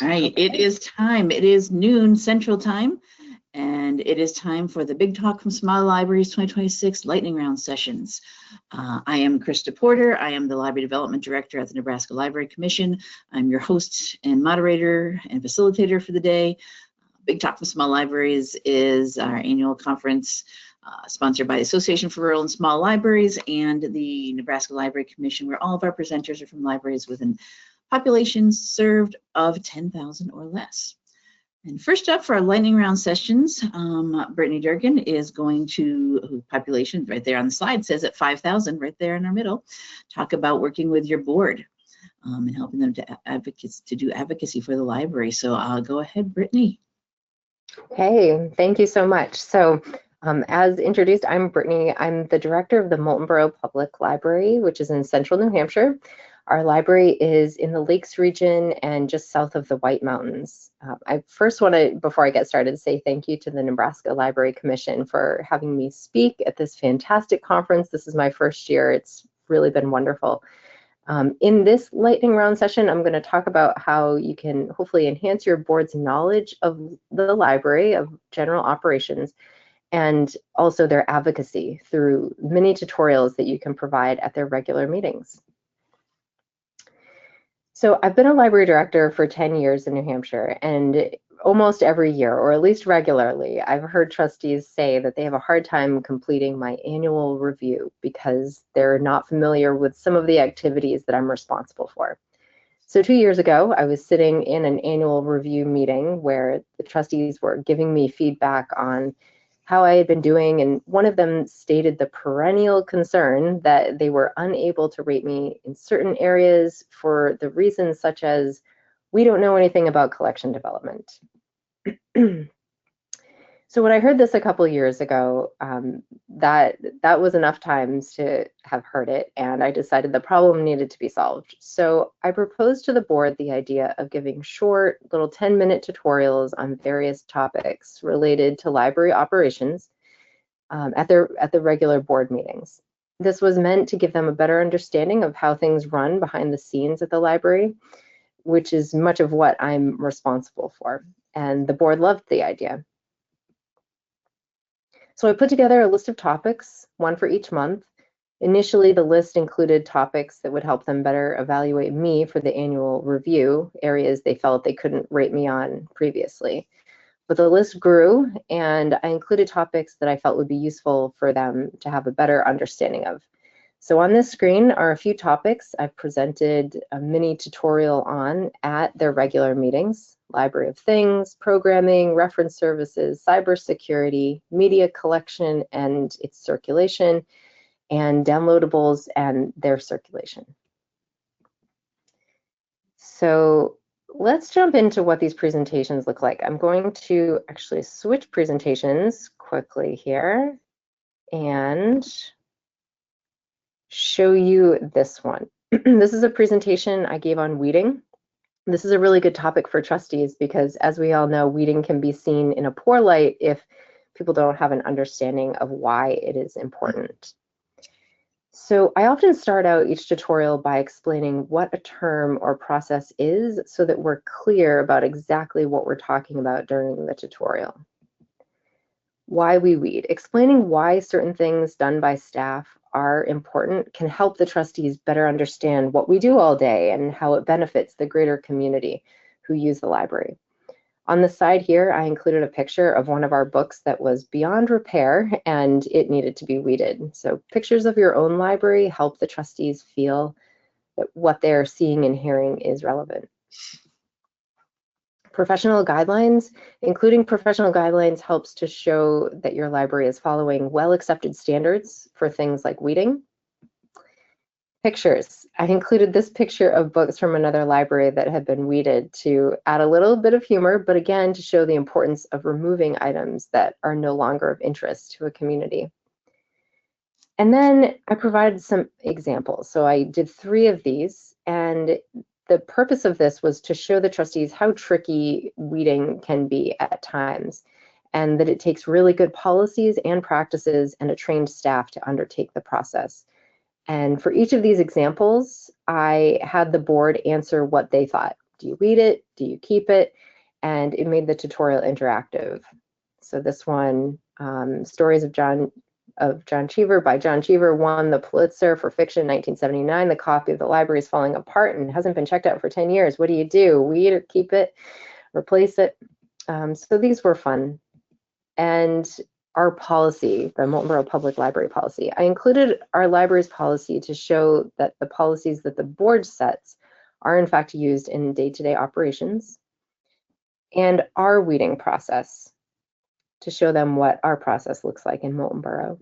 All right, it is time. It is noon Central Time, and it is time for the Big Talk from Small Libraries 2026 Lightning Round sessions. I am Krista Porter. I am the Library Development Director at the Nebraska Library Commission. I'm your host and moderator and facilitator for the day. Big Talk from Small Libraries is our annual conference sponsored by the Association for Rural and Small Libraries and the Nebraska Library Commission, where all of our presenters are from libraries within populations served of 10,000 or less. And first up for our lightning round sessions, Brittany Durgin is going to, population right there on the slide says at 5,000 right there in our middle, talk about working with your board and helping them to do advocacy for the library. So I'll go ahead, Brittany. Okay, thank you so much. So as introduced, I'm Brittany. I'm the director of the Moultonborough Public Library, which is in central New Hampshire. Our library is in the Lakes region and just south of the White Mountains. I first want to, before I get started, say thank you to the Nebraska Library Commission for having me speak at this fantastic conference. This is my first year. It's really been wonderful. In this lightning round session, I'm going to talk about how you can hopefully enhance your board's knowledge of the library, of general operations, and also their advocacy through mini tutorials that you can provide at their regular meetings. So I've been a library director for 10 years in New Hampshire, and almost every year, or at least regularly, I've heard trustees say that they have a hard time completing my annual review because they're not familiar with some of the activities that I'm responsible for. So 2 years ago, I was sitting in an annual review meeting where the trustees were giving me feedback on how I had been doing, and one of them stated the perennial concern that they were unable to rate me in certain areas for the reasons such as, we don't know anything about collection development. So when I heard this a couple years ago, that was enough times to have heard it, and I decided the problem needed to be solved. So I proposed to the board the idea of giving short little 10-minute tutorials on various topics related to library operations at the regular board meetings. This was meant to give them a better understanding of how things run behind the scenes at the library, which is much of what I'm responsible for. And the board loved the idea. So I put together a list of topics, one for each month. Initially, the list included topics that would help them better evaluate me for the annual review, areas they felt they couldn't rate me on previously. But the list grew, and I included topics that I felt would be useful for them to have a better understanding of. So on this screen are a few topics I've presented a mini tutorial on at their regular meetings: Library of Things, programming, reference services, cybersecurity, media collection and its circulation, and downloadables and their circulation. So let's jump into what these presentations look like. I'm going to actually switch presentations quickly here and show you this one. This is a presentation I gave on weeding. This is a really good topic for trustees because, as we all know, weeding can be seen in a poor light if people don't have an understanding of why it is important. So I often start out each tutorial by explaining what a term or process is so that we're clear about exactly what we're talking about during the tutorial. Why we weed. Explaining why certain things done by staff are important can help the trustees better understand what we do all day and how it benefits the greater community who use the library. On the side here, I included a picture of one of our books that was beyond repair and it needed to be weeded. So pictures of your own library help the trustees feel that what they're seeing and hearing is relevant. Professional guidelines. Including professional guidelines helps to show that your library is following well-accepted standards for things like weeding. Pictures. I included this picture of books from another library that had been weeded to add a little bit of humor, but again, to show the importance of removing items that are no longer of interest to a community. And then I provided some examples. So I did 3 of these, and the purpose of this was to show the trustees how tricky weeding can be at times, and that it takes really good policies and practices and a trained staff to undertake the process. And for each of these examples, I had the board answer what they thought. Do you weed it? Do you keep it? And it made the tutorial interactive. So this one, Stories of John Cheever by John Cheever, won the Pulitzer for fiction in 1979. The copy of the library is falling apart and hasn't been checked out for 10 years. What do? Weed or keep it? Replace it? So these were fun. And our policy, the Moultonborough Public Library policy, I included our library's policy to show that the policies that the board sets are in fact used in day-to-day operations, and our weeding process to show them what our process looks like in Moultonborough.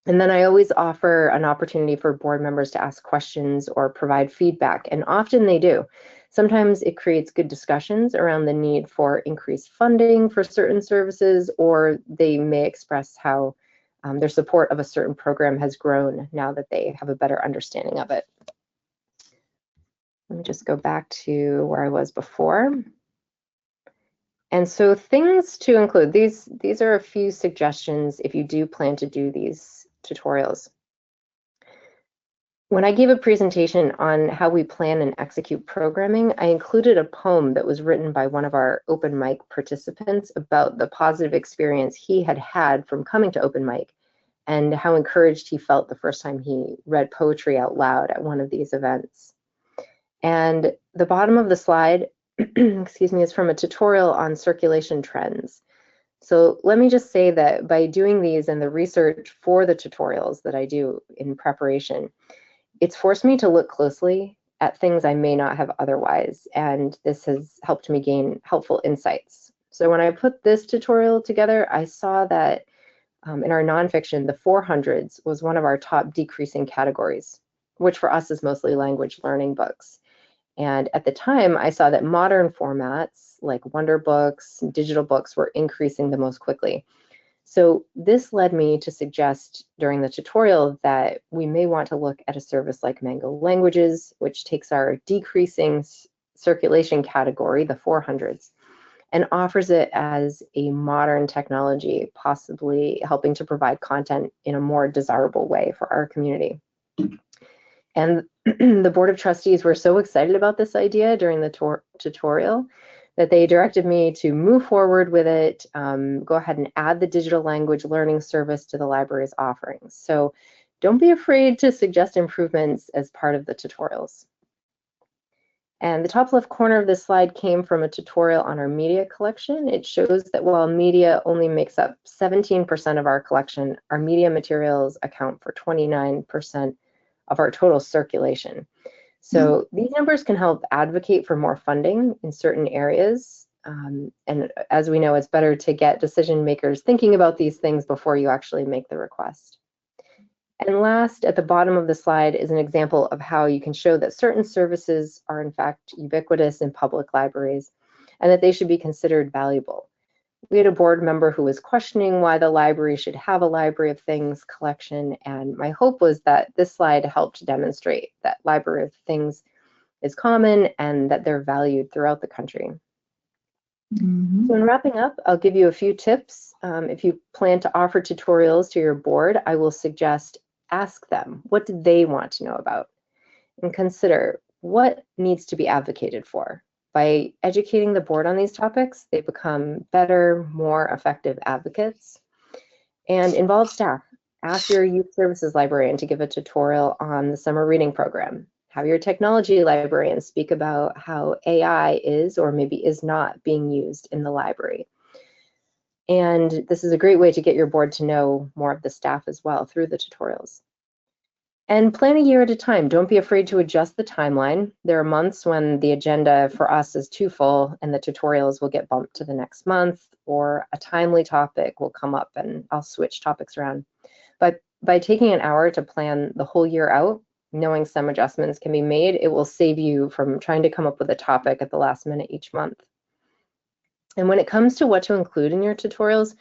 And then I always offer an opportunity for board members to ask questions or provide feedback, and often they do. Sometimes it creates good discussions around the need for increased funding for certain services, or they may express how their support of a certain program has grown now that they have a better understanding of it. Let me just go back to where I was before. And so things to include, these are a few suggestions if you do plan to do these tutorials. When I gave a presentation on how we plan and execute programming, I included a poem that was written by one of our open mic participants about the positive experience he had had from coming to open mic and how encouraged he felt the first time he read poetry out loud at one of these events. And the bottom of the slide, excuse me, is from a tutorial on circulation trends. So let me just say that by doing these and the research for the tutorials that I do in preparation, it's forced me to look closely at things I may not have otherwise, and this has helped me gain helpful insights. So when I put this tutorial together, I saw that in our nonfiction, the 400s was one of our top decreasing categories, which for us is mostly language learning books. And at the time, I saw that modern formats like Wonder Books, digital books were increasing the most quickly. So this led me to suggest during the tutorial that we may want to look at a service like Mango Languages, which takes our decreasing circulation category, the 400s, and offers it as a modern technology, possibly helping to provide content in a more desirable way for our community. And the Board of Trustees were so excited about this idea during the tutorial that they directed me to move forward with it, go ahead and add the digital language learning service to the library's offerings. So don't be afraid to suggest improvements as part of the tutorials. And the top left corner of this slide came from a tutorial on our media collection. It shows that while media only makes up 17% of our collection, our media materials account for 29% of our total circulation. So these numbers can help advocate for more funding in certain areas. And as we know, it's better to get decision makers thinking about these things before you actually make the request. And last, at the bottom of the slide is an example of how you can show that certain services are in fact ubiquitous in public libraries and that they should be considered valuable. We had a board member who was questioning why the library should have a library of things collection, and my hope was that this slide helped demonstrate that library of things is common and that they're valued throughout the country. Mm-hmm. So in wrapping up, I'll give you a few tips. If you plan to offer tutorials to your board, I will suggest ask them, what do they want to know about? And consider what needs to be advocated for. By educating the board on these topics, they become better, more effective advocates. And involve staff. Ask your youth services librarian to give a tutorial on the summer reading program. Have your technology librarian speak about how AI is or maybe is not being used in the library. And this is a great way to get your board to know more of the staff as well through the tutorials. And plan a year at a time. Don't be afraid to adjust the timeline. There are months when the agenda for us is too full and the tutorials will get bumped to the next month, or a timely topic will come up and I'll switch topics around. But by taking an hour to plan the whole year out, knowing some adjustments can be made, it will save you from trying to come up with a topic at the last minute each month. And when it comes to what to include in your tutorials,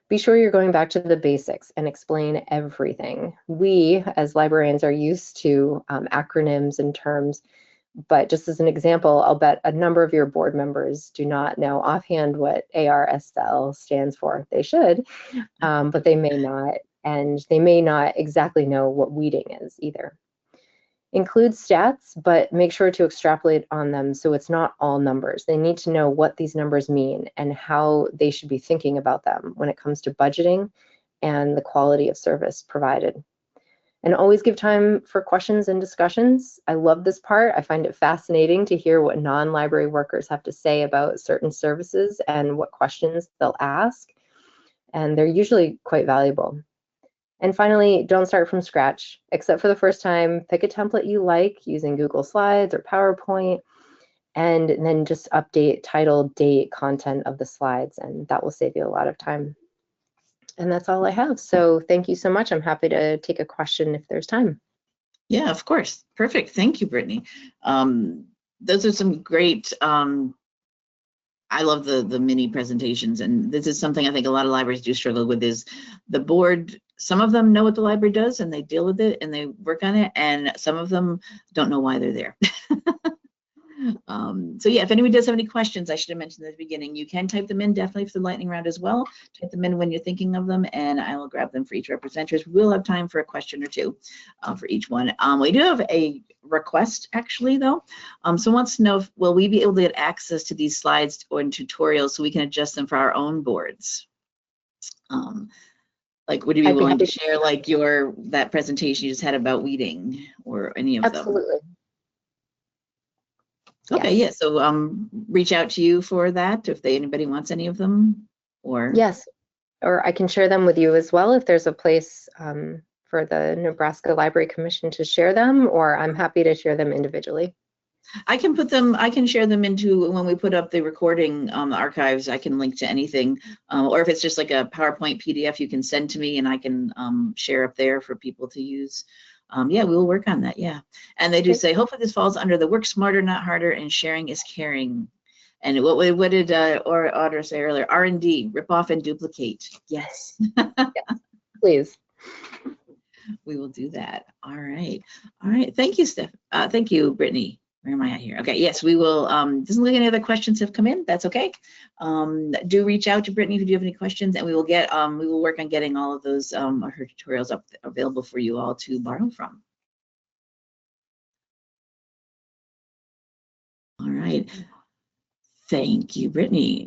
be sure you're going back to the basics and explain everything. We, as librarians, are used to acronyms and terms, but just as an example, I'll bet a number of your board members do not know offhand what ARSL stands for. They should, but they may not, and they may not exactly know what weeding is either. Include stats, but make sure to extrapolate on them so it's not all numbers. They need to know what these numbers mean and how they should be thinking about them when it comes to budgeting and the quality of service provided. And always give time for questions and discussions. I love this part. I find it fascinating to hear what non-library workers have to say about certain services and what questions they'll ask. And they're usually quite valuable. And finally, don't start from scratch. Except for the first time, pick a template you like using Google Slides or PowerPoint, and then just update title, date, content of the slides, and that will save you a lot of time. And that's all I have. So thank you so much. I'm happy to take a question if there's time. Yeah, of course. Perfect. Thank you, Brittany. Those are some great, I love the mini presentations, and this is something I think a lot of libraries do struggle with, is the board. Some of them know what the library does and they deal with it and they work on it, and some of them don't know why they're there. So yeah, if anybody does have any questions, I should have mentioned at the beginning, you can type them in definitely for the lightning round as well. Type them in when you're thinking of them, and I will grab them for each representatives. We'll have time for a question or two for each one. We do have a request actually though. Someone wants to know if, will we be able to get access to these slides or in tutorials so we can adjust them for our own boards? Like, would you be willing to share like that presentation you just had about weeding or any of them? Absolutely. Okay, yes. Yeah, so reach out to you for that if anybody wants any of them, or yes, or I can share them with you as well if there's a place for the Nebraska Library Commission to share them, or I'm happy to share them individually. I can put them, I can share them into, when we put up the recording archives, I can link to anything, or if it's just like a PowerPoint PDF you can send to me and I can share up there for people to use. Yeah, we will work on that. Yeah, and they do say, hopefully this falls under the work smarter, not harder, and sharing is caring. And what did Audra say earlier? R&D, rip off and duplicate. Yes. Yes, please. We will do that. All right. All right. Thank you, Steph. Thank you, Brittany. Where am I at here? Okay, yes, we will. Doesn't look like any other questions have come in. That's okay. Do reach out to Brittany if you do have any questions, and we will work on getting all of those her tutorials up available for you all to borrow from. All right. Thank you, Brittany.